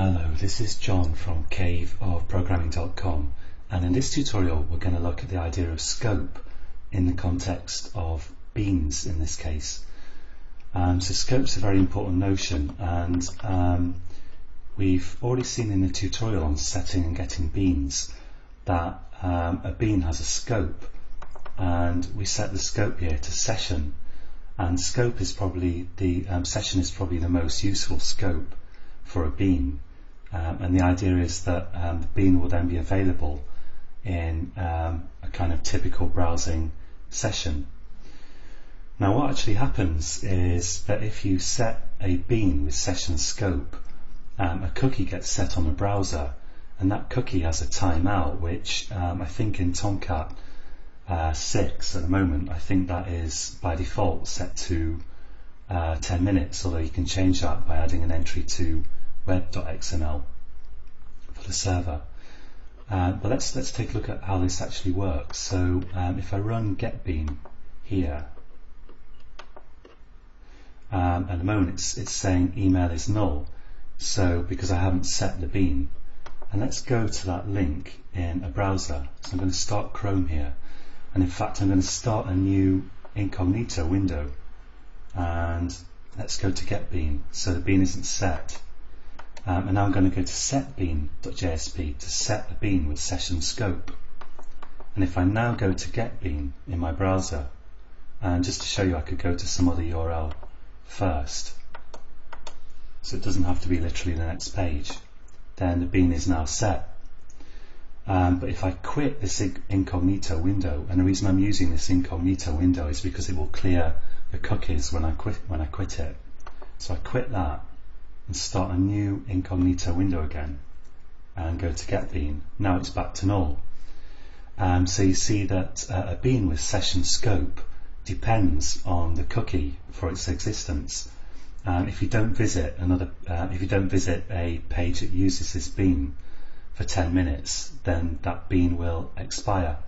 Hello, this is John from caveofprogramming.com, and in this tutorial we're going to look at the idea of scope in the context of beans in this case. So scope's a very important notion, and we've already seen in the tutorial on setting and getting beans that a bean has a scope, and we set the scope here to session, and scope is probably session is probably the most useful scope for a bean, and the idea is that the bean will then be available in a kind of typical browsing session. Now what actually happens is that if you set a bean with session scope, a cookie gets set on the browser, and that cookie has a timeout which I think in Tomcat 6 at the moment, I think that is by default set to 10 minutes, although you can change that by adding an entry to web.xml for the server. But let's take a look at how this actually works. So if I run getBean here, at the moment it's saying email is null, so because I haven't set the bean. And let's go to that link in a browser. So I'm going to start Chrome here, and in fact I'm going to start a new incognito window, and let's go to getBean so the bean isn't set. And now I'm going to go to setbean.jsp to set the bean with session scope. And if I now go to getBean in my browser, and just to show you I could go to some other URL first, so it doesn't have to be literally the next page, then the bean is now set. But if I quit this incognito window, and the reason I'm using this incognito window is because it will clear the cookies when I quit it. So I quit that and start a new incognito window again and go to getBean. Now it's back to null. So you see that a bean with session scope depends on the cookie for its existence. If you don't visit a page that uses this bean for 10 minutes, then that bean will expire.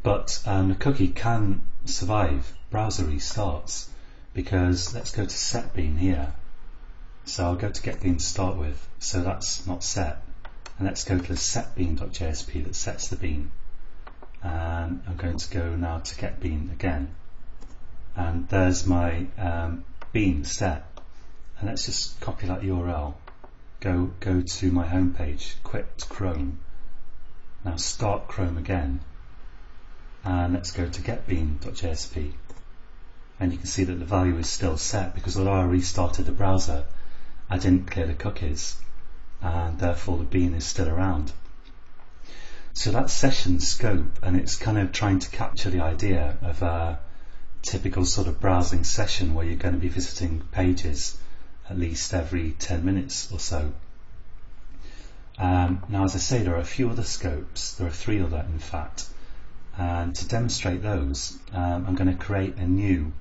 But the cookie can survive browser restarts, because let's go to setBean here. So I'll go to getBean to start with, so that's not set, and let's go to the setbean.jsp that sets the bean, and I'm going to go now to getBean again, and there's my bean set. And let's just copy that URL, go to my home page, quit Chrome, now start Chrome again, and let's go to getbean.jsp, and you can see that the value is still set, because although I restarted the browser, I didn't clear the cookies, and therefore the bean is still around. So that's session scope, and it's kind of trying to capture the idea of a typical sort of browsing session where you're going to be visiting pages at least every 10 minutes or so. Now, as I say, there are a few other scopes. There are 3 other, in fact, and to demonstrate those, I'm going to create a new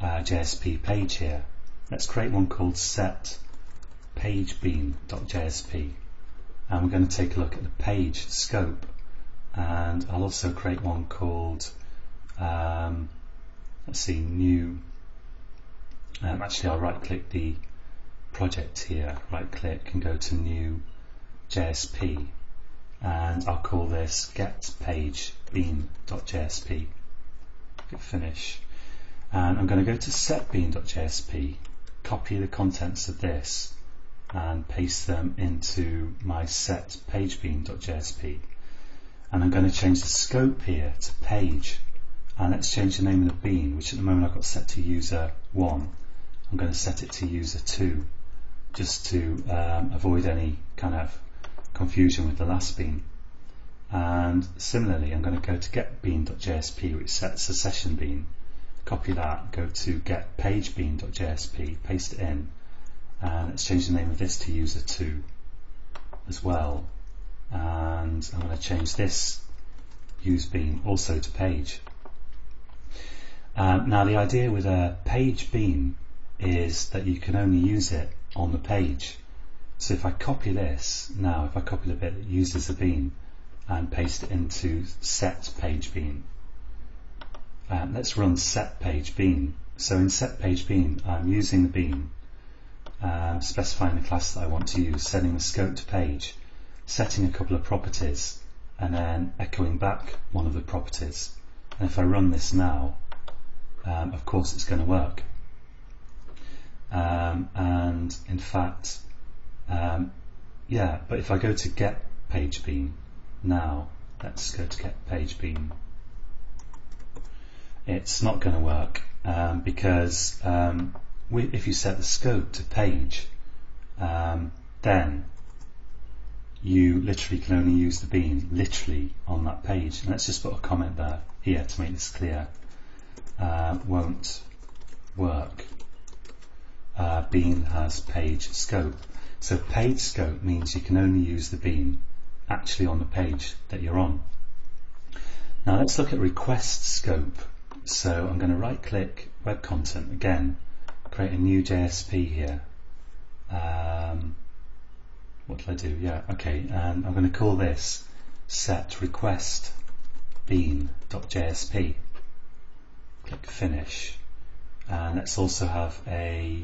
JSP page here. Let's create one called setPageBean.jsp, and we're going to take a look at the page scope, and I'll also create one called let's see, new. Actually, I'll right click the project here, right click and go to new JSP, and I'll call this getPageBean.jsp. Hit finish, and I'm going to go to setBean.jsp, copy the contents of this and paste them into my setPageBean.jsp, and I'm going to change the scope here to page, and let's change the name of the bean, which at the moment I've got set to user 1. I'm going to set it to user 2, just to avoid any kind of confusion with the last bean. And similarly, I'm going to go to getBean.jsp, which sets the session bean, copy that, go to getPageBean.jsp, paste it in, and let's change the name of this to user 2 as well, and I'm going to change this useBean also to page. Now the idea with a page bean is that you can only use it on the page. So if I copy this now, if I copy the bit that uses the bean and paste it into setPageBean, let's run setPageBean. So in setPageBean, I'm using the bean, specifying the class that I want to use, setting the scope to page, setting a couple of properties, and then echoing back one of the properties. And if I run this now, of course it's going to work. And in fact, yeah, but if I go to get page bean now, let's go to get page bean, it's not going to work because if you set the scope to page, then you literally can only use the bean literally on that page. And let's just put a comment there here to make this clear. Won't work. Bean has page scope. So page scope means you can only use the bean actually on the page that you're on. Now let's look at request scope. So I'm going to right click web content again, create a new JSP here. What did I do? Yeah, okay, and I'm going to call this set request bean.jsp. Click finish, and let's also have a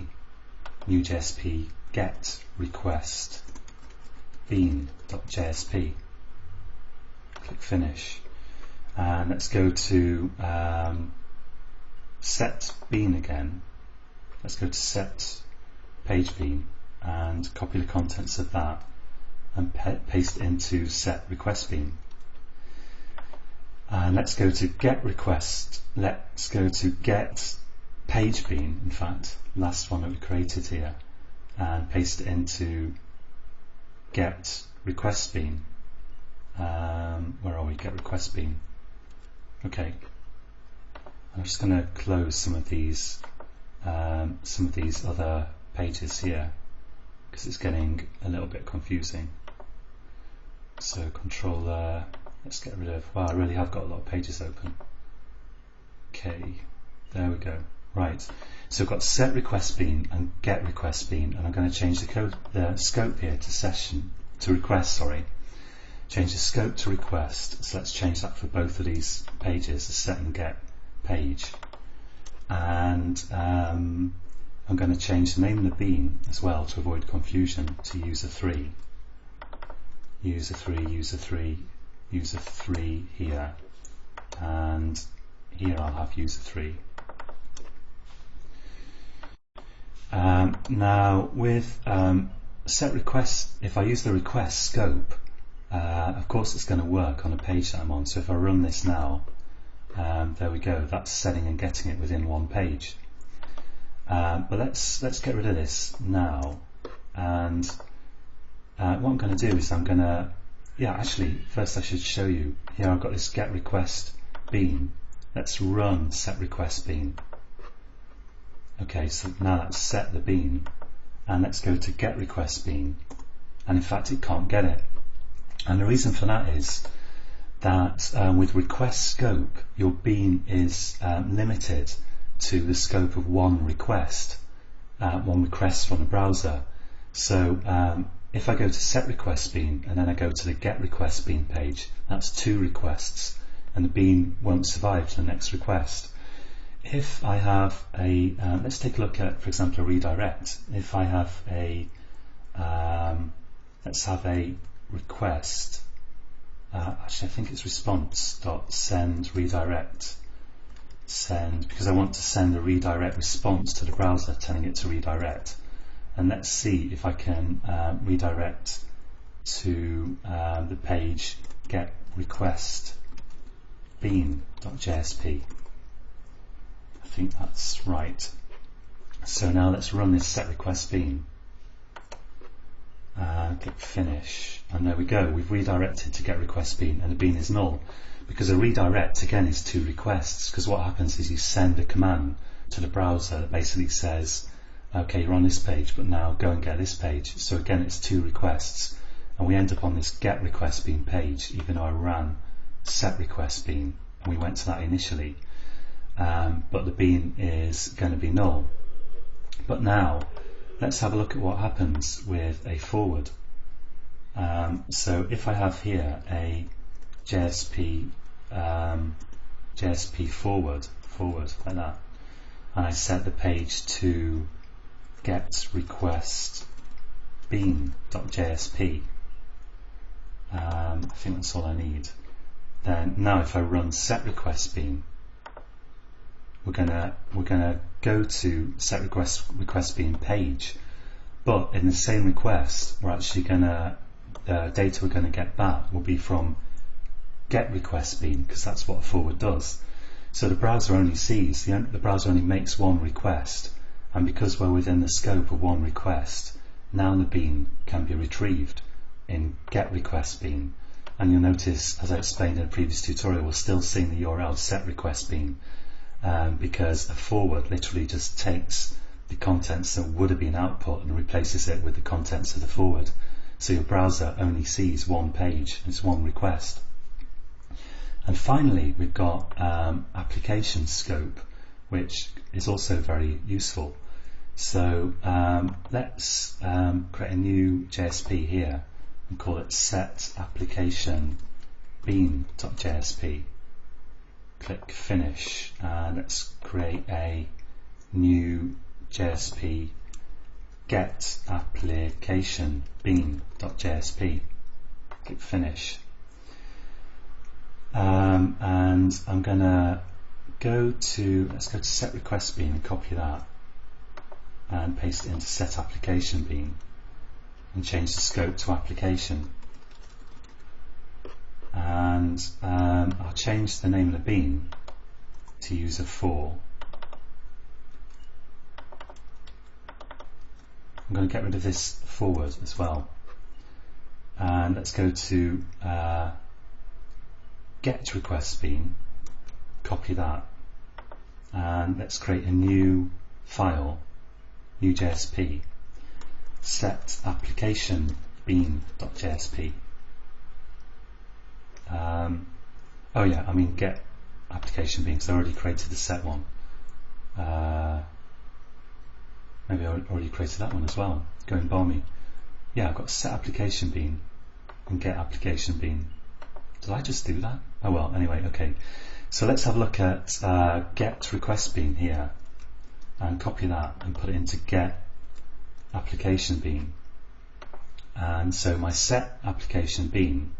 new JSP get request bean.jsp. Click finish, and let's go to set bean again. Let's go to set page bean and copy the contents of that and paste it into set request bean. And let's go to get request. Let's go to get page bean, in fact, last one that we created here, and paste it into get request bean. Where are we? Get request bean. Okay. I'm just going to close some of these other pages here because it's getting a little bit confusing. So control there. Let's get rid of. Wow, I really have got a lot of pages open. Okay, there we go. Right. So we've got set request bean and get request bean, and I'm going to change the scope here to request. Sorry. Change the scope to request. So let's change that for both of these pages, the set and get page. And I'm going to change the name of the bean as well to avoid confusion to user 3. User 3, user 3, user 3 here, and here I'll have user 3. Now with set request, if I use the request scope, of course it's going to work on a page that I'm on. So if I run this now, there we go, that's setting and getting it within one page. But let's get rid of this now, and what I'm going to do is I'm going to, actually first I should show you, here I've got this get request bean. Let's run set request bean. Okay, so now that's set the bean, and let's go to get request bean, and in fact it can't get it. And the reason for that is that with request scope, your bean is limited to the scope of one request from the browser. So if I go to set request bean and then I go to the get request bean page, that's 2 requests, and the bean won't survive to the next request. If I have a, let's take a look at, for example, a redirect. If I have a, let's have a request, actually I think it's response.send redirect. Send, because I want to send a redirect response to the browser telling it to redirect. And let's see if I can redirect to the page get request bean.jsp. I think that's right. So now let's run this set request bean. Click finish, and there we go, we've redirected to get request bean, and the bean is null because a redirect again is 2 requests, because what happens is you send a command to the browser that basically says, okay, you're on this page, but now go and get this page. So again, it's 2 requests, and we end up on this get request bean page, even though I ran set request bean and we went to that initially, but the bean is going to be null. But now let's have a look at what happens with a forward. So if I have here a JSP forward like that, and I set the page to get request bean.jsp. I think that's all I need. Then now if I run set request bean, we're gonna go to set request bean page, but in the same request we're actually gonna data we're gonna get back will be from get request bean, because that's what a forward does. So the browser only sees, the browser only makes one request, and because we're within the scope of one request, now the bean can be retrieved in get request bean. And you'll notice, as I explained in a previous tutorial, we're still seeing the URL set request bean, because a forward literally just takes the contents that would have been output and replaces it with the contents of the forward. So your browser only sees one page, it's one request. And finally, we've got application scope, which is also very useful. So let's create a new JSP here and call it set application bean.jsp. Click finish, and let's create a new JSP get application bean.jsp. Click finish. And I'm gonna let's go to set request bean and copy that and paste it into set application bean and change the scope to application. And I'll change the name of the bean to user4. I'm going to get rid of this forward as well. And let's go to get request bean, copy that, and let's create a new file, new JSP, set application bean.jsp. Oh yeah, I mean get application bean, because I already created the set one. Maybe I already created that one as well. Going balmy. Yeah, I've got set application bean and get application bean. Did I just do that? Oh well, anyway, okay. So let's have a look at get request bean here and copy that and put it into get application bean. And so my set application bean,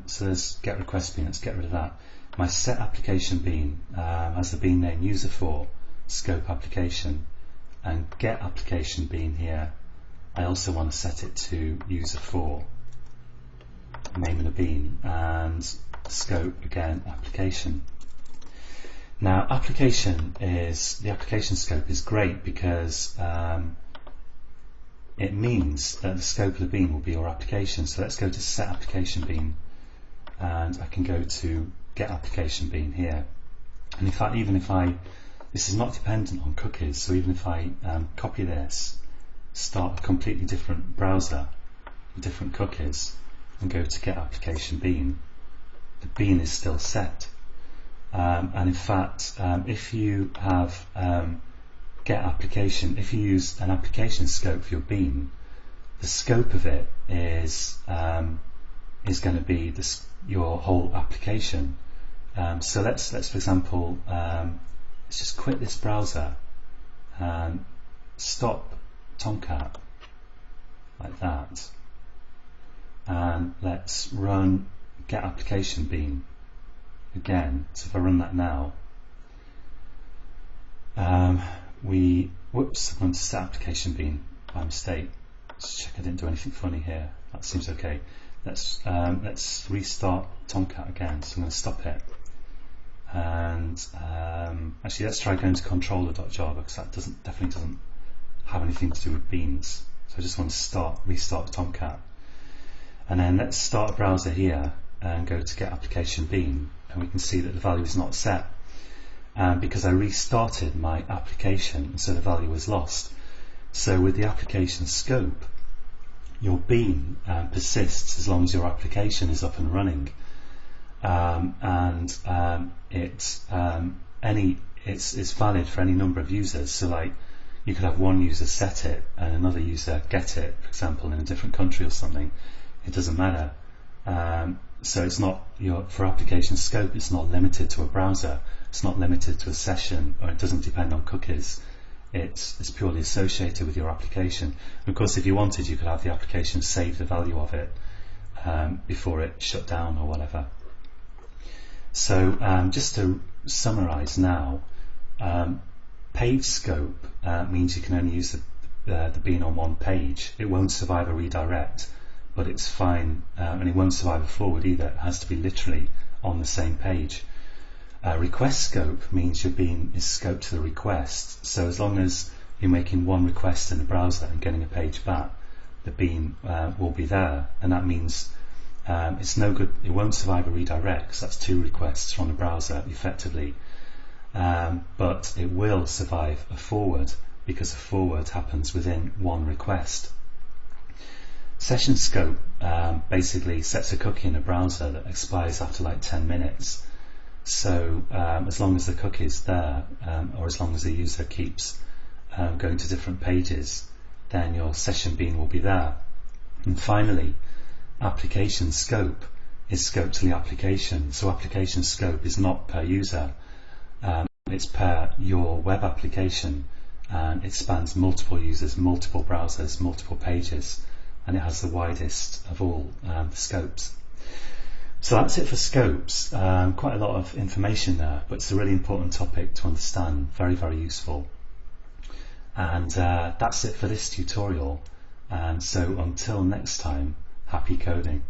so there's get request bean, let's get rid of that. My set application bean has the bean name user4 scope application, and get application bean here, I also want to set it to user4 name of the bean, and scope again application. Now the application scope is great because it means that the scope of the bean will be your application. So let's go to set application bean, and I can go to get application bean here. And in fact, this is not dependent on cookies, so even if I copy this, start a completely different browser, different cookies, and go to get application bean, the bean is still set. And in fact, if you have if you use an application scope for your bean, the scope of it is going to be your whole application. So let's for example, let's just quit this browser and stop Tomcat like that, and let's run get application bean again. So if I run that now, whoops, I went to set application bean by mistake. Let's check I didn't do anything funny here. That seems okay. Let's restart Tomcat again. So I'm going to stop it, and actually let's try going to controller.java, because that definitely doesn't have anything to do with beans. So I just want to restart Tomcat, and then let's start a browser here and go to get application bean, and we can see that the value is not set because I restarted my application, and so the value was lost. So with the application scope, your bean persists as long as your application is up and running, and it's valid for any number of users. So like you could have one user set it and another user get it, for example, in a different country or something. It doesn't matter. So it's not for application scope, it's not limited to a browser, it's not limited to a session, or it doesn't depend on cookies. it's purely associated with your application. And of course, if you wanted, you could have the application save the value of it before it shut down or whatever. So just to summarize now, page scope means you can only use the bean on one page. It won't survive a redirect, but it's fine, and it won't survive a forward either. It has to be literally on the same page. Request scope means your bean is scoped to the request, so as long as you're making one request in the browser and getting a page back, the bean will be there, and that means it's no good, it won't survive a redirect, because that's two requests from the browser effectively, but it will survive a forward, because a forward happens within one request. Session scope basically sets a cookie in a browser that expires after like 10 minutes. So as long as the cookie is there, or as long as the user keeps going to different pages, then your session bean will be there. And finally, application scope is scoped to the application. So application scope is not per user, it's per your web application, and it spans multiple users, multiple browsers, multiple pages, and it has the widest of all the scopes. So that's it for scopes. Quite a lot of information there, but it's a really important topic to understand, very, very useful. And that's it for this tutorial. And so until next time, happy coding.